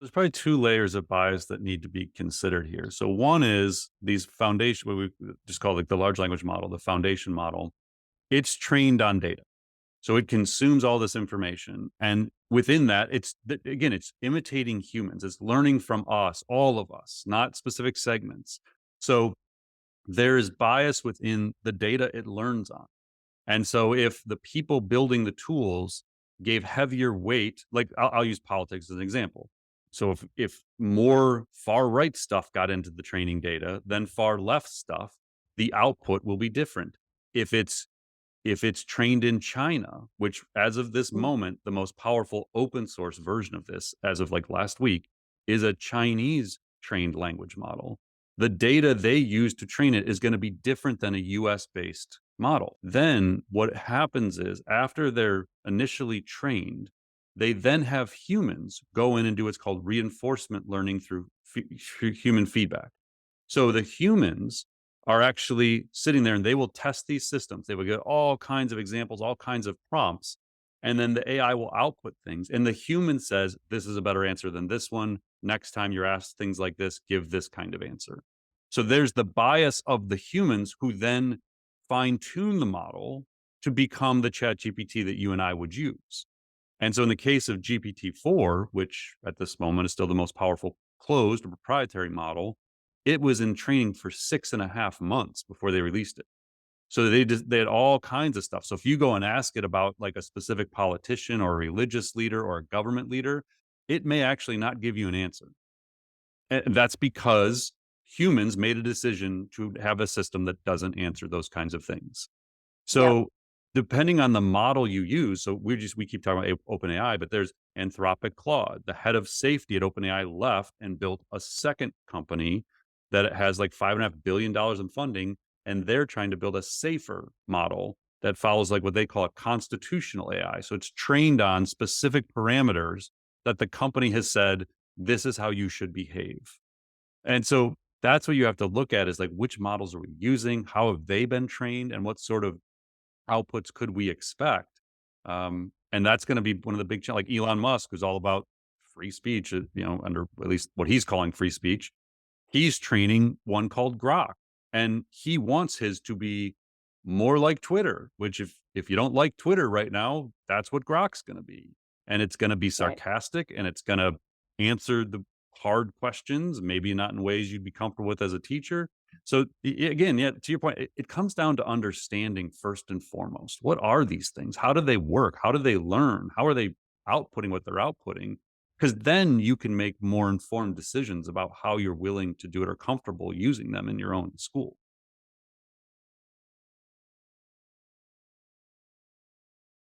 There's probably two layers of bias that need to be considered here. So one is these foundation, what we just call like the large language model, the foundation model. It's trained on data. So it consumes all this information. And within that, again, it's imitating humans. It's learning from us, all of us, not specific segments. So there is bias within the data it learns on. And so if the people building the tools gave heavier weight, like I'll use politics as an example. So if more far right stuff got into the training data than far left stuff, the output will be different. If it's if it's trained in China, which as of this Mm. moment, the most powerful open source version of this, as of like last week, is a Chinese trained language model. The data they use to train it is going to be different than a US based model. Then what happens is after they're initially trained, they then have humans go in and do what's called reinforcement learning through human feedback. So the humans are actually sitting there and they will test these systems. They will get all kinds of examples, all kinds of prompts, and then the AI will output things. And the human says, this is a better answer than this one. Next time you're asked things like this, give this kind of answer. So there's the bias of the humans who then fine tune the model to become the chat GPT that you and I would use. And so in the case of GPT-4, which at this moment is still the most powerful closed or proprietary model, it was in training for 6.5 months before they released it. So they had all kinds of stuff. So if you go and ask it about like a specific politician or a religious leader or a government leader, it may actually not give you an answer. And that's because humans made a decision to have a system that doesn't answer those kinds of things. Yep. So, depending on the model you use, so we keep talking about OpenAI, but there's Anthropic Claude. The head of safety at OpenAI left and built a second company that it has like $5.5 billion in funding, and they're trying to build a safer model that follows like what they call a constitutional AI. So it's trained on specific parameters that the company has said this is how you should behave. And so that's what you have to look at is like which models are we using, how have they been trained, and what sort of outputs could we expect? And that's going to be one of the big like Elon Musk, who's all about free speech, under at least what he's calling free speech. He's training one called Grok, and he wants his to be more like Twitter. Which, if you don't like Twitter right now, that's what Grok's going to be, and it's going to be Right. sarcastic, and it's going to answer the hard questions, maybe not in ways you'd be comfortable with as a teacher. So again, yeah, to your point, it comes down to understanding first and foremost what are these things? How do they work? How do they learn? How are they outputting what they're outputting? Because then you can make more informed decisions about how you're willing to do it or comfortable using them in your own school.